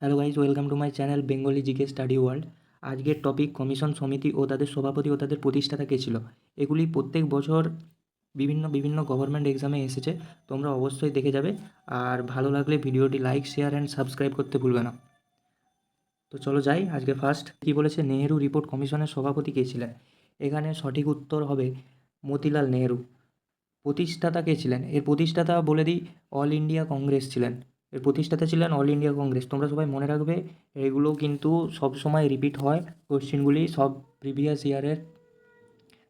Hello guys, welcome to my channel Bengali GK study world. আজকের topic commission সমিতি ও তাদের সভাপতি ও তাদের প্রতিষ্ঠাতা কে ছিল। এগুলি প্রত্যেক বছর বিভিন্ন বিভিন্ন গভর্নমেন্ট এক্সামে এসেছে। তোমরা অবশ্যই দেখে যাবে। আর ভালো লাগলে ভিডিওটি লাইক, শেয়ার অ্যান্ড সাবস্ক্রাইব করতে ভুলবে না। তো চলো যাই। আজকে ফার্স্ট কী বলেছে, নেহেরু রিপোর্ট কমিশনের সভাপতি কে ছিলেন। এখানে সঠিক উত্তর হবে মতিলাল নেহেরু। প্রতিষ্ঠাতা কে ছিলেন, এর প্রতিষ্ঠাতা বলে দিই, অল ইন্ডিয়া কংগ্রেস ছিলেন। এর প্রতিষ্ঠাতা ছিলেন অল ইন্ডিয়া কংগ্রেস। তোমরা সবাই মনে রাখবে, এগুলো কিন্তু সব সময় রিপিট হয় কোশ্চেনগুলি, সব প্রিভিয়াস ইয়ারের।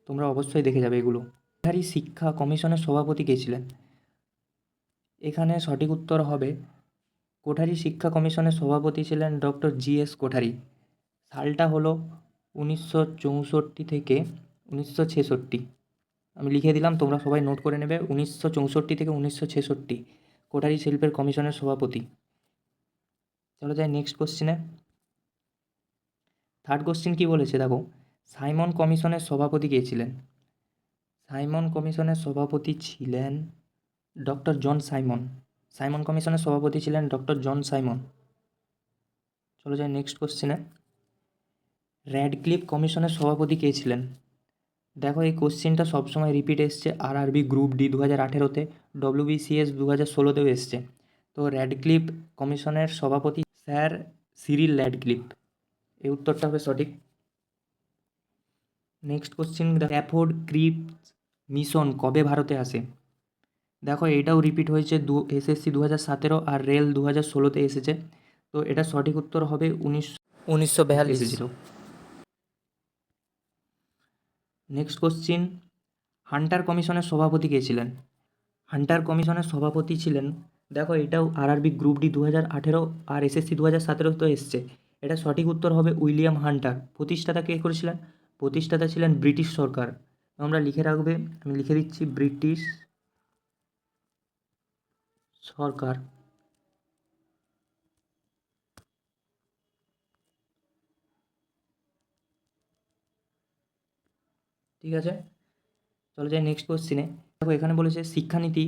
তোমরা অবশ্যই দেখে যাবে এগুলো। কোঠারি শিক্ষা কমিশনের সভাপতি কে ছিলেন। এখানে সঠিক উত্তর হবে কোঠারি শিক্ষা কমিশনের সভাপতি ছিলেন ডক্টর জিএস কোঠারি। সালটা হলো 1964 থেকে 1966। আমি লিখে দিলাম, তোমরা সবাই নোট করে নেবে। 1964 থেকে 1966 কোঠারি শিল্পের কমিশনের সভাপতি। চলো যাই নেক্সট কোশ্চেনে। থার্ড কোশ্চেন কী বলেছে দেখো, সাইমন কমিশনের সভাপতি কে ছিলেন। সাইমন কমিশনের সভাপতি ছিলেন ডক্টর জন সাইমন। সাইমন কমিশনের সভাপতি ছিলেন ডক্টর জন সাইমন। চলো যাই নেক্সট কোশ্চেনে। র্যাডক্লিফ কমিশনের সভাপতি কে ছিলেন। দেখো, এই কোশ্চেনটা সবসময় রিপিট এসছে আরআরবি গ্রুপ ডি 2018-তে, ডব্লিউবিসিএস 2016-তেও এসছে। তো র্যাডক্লিফ কমিশনের সভাপতি স্যার সিরিল র্যাডক্লিফ। এই উত্তরটা হবে সঠিক। Next question, Stafford Cripps mission কবে ভারতে আসে। দেখো, এটাও রিপিট হয়েছে, এসএসসি 2017 আর রেল 2016-তে এসেছে। তো এটা সঠিক উত্তর হবে 1942 এসেছিল। নেক্সট কোশ্চেন, হান্টার কমিশনের সভাপতি কে ছিলেন। হান্টার কমিশনের সভাপতি ছিলেন, দেখো এটাও আরআরবি গ্রুপ ডি 2018 আর এসএসসি 2017 তো এসছে। এটা সঠিক উত্তর হবে উইলিয়াম হান্টার। প্রতিষ্ঠাতা কে করেছিলেন, প্রতিষ্ঠাতা ছিলেন ব্রিটিশ সরকার। তোমরা লিখে রাখবে, আমি লিখে দিচ্ছি, ব্রিটিশ সরকার। ঠিক আছে, চলো যাই নেক্সট কোশ্চিনে। দেখো, এখানে বলেছে শিক্ষানীতি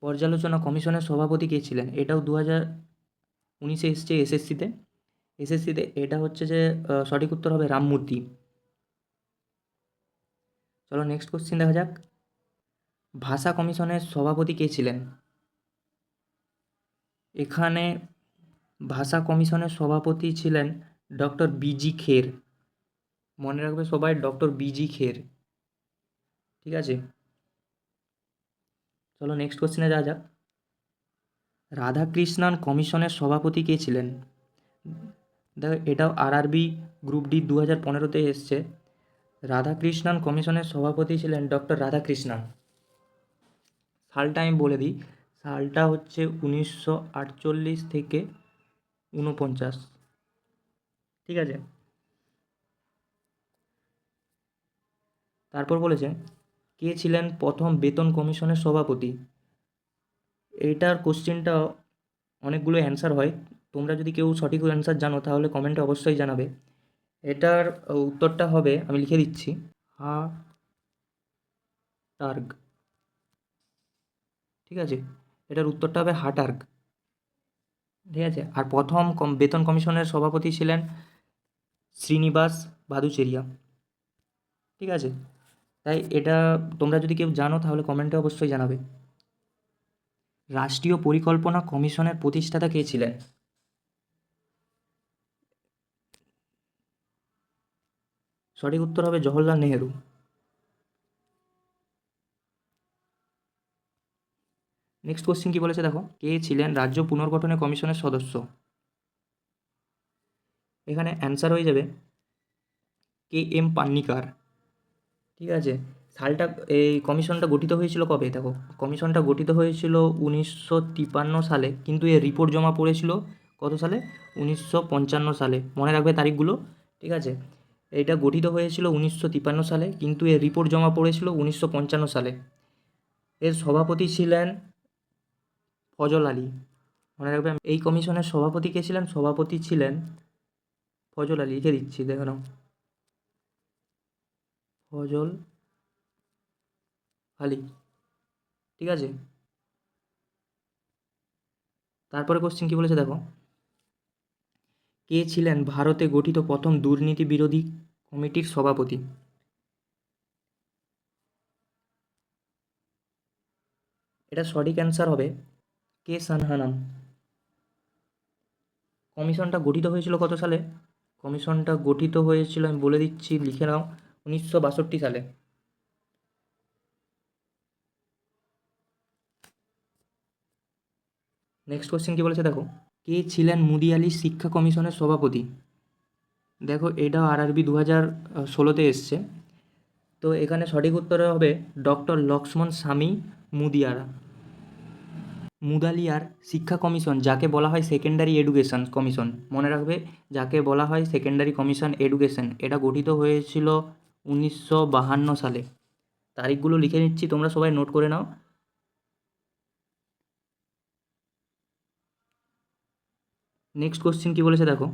পর্যালোচনা কমিশনের সভাপতি কে ছিলেন। এটাও 2019-এ এসছে এসএসসিতে। এটা হচ্ছে যে সঠিক উত্তর হবে রামমূর্তি। চলো নেক্সট কোশ্চিন দেখা যাক। ভাষা কমিশনের সভাপতি কে ছিলেন। এখানে ভাষা কমিশনের সভাপতি ছিলেন ডক্টর বিজি খের। মনে রাখবে সবাই, ডক্টর বিজি খের। ঠিক আছে, চলো নেক্সট কোশ্চেনে যাওয়া যাক। রাধাকৃষ্ণান কমিশনের সভাপতি কে ছিলেন। দেখো, এটাও আরআরবি গ্রুপ ডি 2015-তে এসছে। রাধাকৃষ্ণান কমিশনের সভাপতি ছিলেন ডক্টর রাধাকৃষ্ণান। সালটা আমি বলে দিই, সালটা হচ্ছে 1948 থেকে 49। ঠিক আছে, তারপর বলেছে কে ছিলেন প্রথম বেতন কমিশনের সভাপতি। এইটার কোশ্চেনটা অনেকগুলো অ্যান্সার হয়। তোমরা যদি কেউ সঠিক অ্যান্সার জানো তাহলে কমেন্টে অবশ্যই জানাবে। এটার উত্তরটা হবে, আমি লিখে দিচ্ছি, হা টার্গ। ঠিক আছে, এটার উত্তরটা হবে হাটার্গ। ঠিক আছে, আর প্রথম বেতন কমিশনের সভাপতি ছিলেন শ্রীনিবাস ভাদুচেরিয়া। ঠিক আছে, তাই এটা তোমরা যদি কেউ জানো তাহলে কমেন্টে অবশ্যই জানাবে। রাষ্ট্রীয় পরিকল্পনা কমিশনের প্রতিষ্ঠাতা কে ছিলেন। সঠিক উত্তর হবে জওহরলাল নেহেরু। নেক্সট কোশ্চেন কি বলেছে দেখো, কে ছিলেন রাজ্য পুনর্গঠনে কমিশনের সদস্য। এখানে অ্যান্সার হয়ে যাবে কে এম পান্নিকার। ঠিক আছে, সালটা, এই কমিশনটা গঠিত হয়েছিল কবে দেখো, কমিশনটা গঠিত হয়েছিল 1953 সালে, কিন্তু এর রিপোর্ট জমা পড়েছিল কত সালে, 1955 সালে। মনে রাখবে তারিখগুলো। ঠিক আছে, এটা গঠিত হয়েছিল 1953 সালে, কিন্তু এর রিপোর্ট জমা পড়েছিল 1955 সালে। এর সভাপতি ছিলেন ফজল আলী। মনে রাখবে, এই কমিশনের সভাপতি কে ছিলেন, সভাপতি ছিলেন ফজল আলী। লিখে দিচ্ছি, দেখে নাও, ফজল আলী। ঠিক আছে, তারপরে কোশ্চেন কী বলেছে দেখো, কে ছিলেন ভারতে গঠিত প্রথম দুর্নীতি বিরোধী কমিটির সভাপতি? এটা সঠিক অ্যান্সার হবে কে সানহানাম। কমিশনটা গঠিত হয়েছিল কত সালে? কমিশনটা গঠিত হয়েছিল, আমি বলে দিচ্ছি, লিখে নাও, 1962 সালে। নেক্সট কোশ্চেন কী বলেছে দেখো, কে ছিলেন মুদিয়ালি শিক্ষা কমিশনের সভাপতি? দেখো এটাও আরআরবি 2016-তে এসছে। তো এখানে সঠিক উত্তর হবে ডক্টর লক্ষ্মণ স্বামী মুদিয়ারা। মুদালিয়ার শিক্ষা কমিশন, যাকে বলা হয় সেকেন্ডারি এডুকেশন কমিশন, মনে রাখবে, যাকে বলা হয় সেকেন্ডারি কমিশন এডুকেশন, এটা গঠিত হয়েছিল 1952 সালে। তারিখগুলো লিখে নিচ্ছি, তোমরা সবাই নোট করে নাও। নেক্সট কোশ্চেন কী বলেছে দেখো,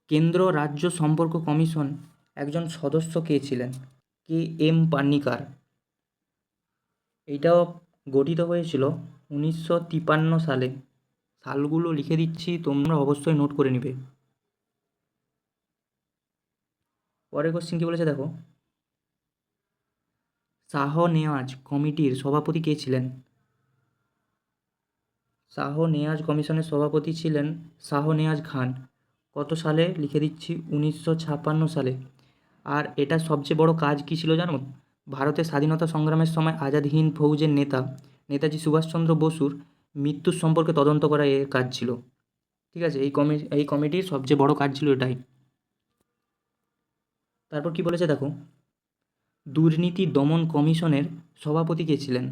কেন্দ্র রাজ্য সম্পর্ক কমিশন একজন সদস্য কে ছিলেন? K M Panikkar. এইটাও গঠিত হয়েছিল 1953 সালে। সালগুলো লিখে দিচ্ছি, তোমরা অবশ্যই নোট করে নিবে। পরের কোশ্চেন কী বলেছে দেখো, শাহ নেওয়াজ কমিটির সভাপতি কে ছিলেন? শাহ নেওয়াজ কমিশনের সভাপতি ছিলেন শাহ নেওয়াজ খান। কত সালে? লিখে দিচ্ছি 1956 সালে। আর এটা সবচেয়ে বড় কাজ কী ছিল জানো? ভারতের স্বাধীনতা সংগ্রামের সময় আজাদ হিন্দ ফৌজের নেতা নেতাজি সুভাষচন্দ্র বসুর মৃত্যুর সম্পর্কে তদন্ত করা এর কাজ ছিল। ঠিক আছে, এই কমিটির সবচেয়ে বড় কাজ ছিল এটাই। তারপর কি বলেছে দেখো, দুর্নীতি দমন কমিশনের সভাপতি কে ছিলেন?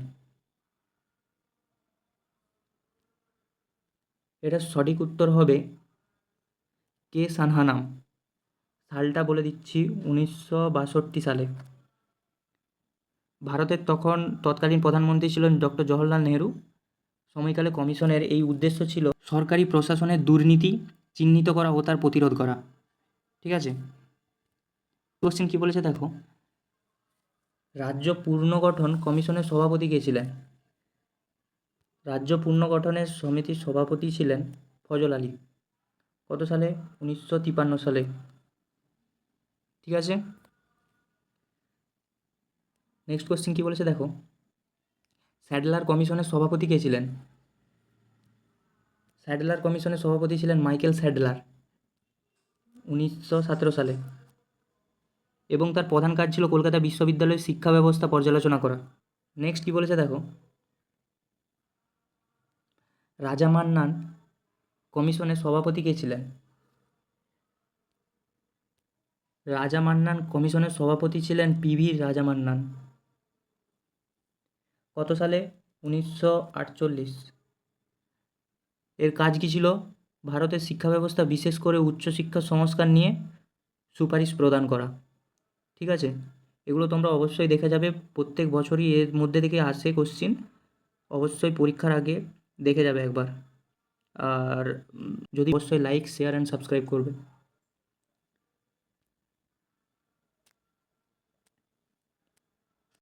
এটার সঠিক উত্তর হবে কে সানহানাম। সালটা বলে দিচ্ছি 1962 সালে। ভারতের তৎকালীন প্রধানমন্ত্রী ছিলেন ডক্টর জওহরলাল নেহেরু। সময়কালে কমিশনের এই উদ্দেশ্য ছিল সরকারি প্রশাসনের দুর্নীতি চিহ্নিত করা ও তার প্রতিরোধ করা। ঠিক আছে, কোশ্চেন কী বলেছে দেখো, রাজ্য পুনর্গঠন কমিশনের সভাপতি কে ছিলেন? রাজ্য পুনর্গঠনের সমিতির সভাপতি ছিলেন ফজল আলী। কত সালে? 1953 সালে। ঠিক আছে, নেক্সট কোশ্চেন কী বলেছে দেখো, স্যাডলার কমিশনের সভাপতি কে ছিলেন? স্যাডলার কমিশনের সভাপতি ছিলেন মাইকেল স্যাডলার, 1917 সালে। এবং তার প্রধান কাজ ছিল কলকাতা বিশ্ববিদ্যালয়ের শিক্ষা ব্যবস্থা পর্যালোচনা করা। নেক্সট কী বলেছে দেখো, রাজা মান্নান কমিশনের সভাপতি কে ছিলেন? রাজা মান্নান কমিশনের সভাপতি ছিলেন পিভি রাজা মান্নান। কত সালে? 1948। এর কাজ কী ছিল? ভারতের শিক্ষা ব্যবস্থা, বিশেষ করে উচ্চশিক্ষার সংস্কার নিয়ে সুপারিশ প্রদান করা। ঠিক আছে, এগুলো তোমরা অবশ্যই দেখে যাবে, প্রত্যেক বছরই এর মধ্যে থেকে আসে কোশ্চিন, অবশ্যই পরীক্ষার আগে দেখে যাবে একবার। আর যদি অবশ্যই লাইক, শেয়ার অ্যান্ড সাবস্ক্রাইব করবে।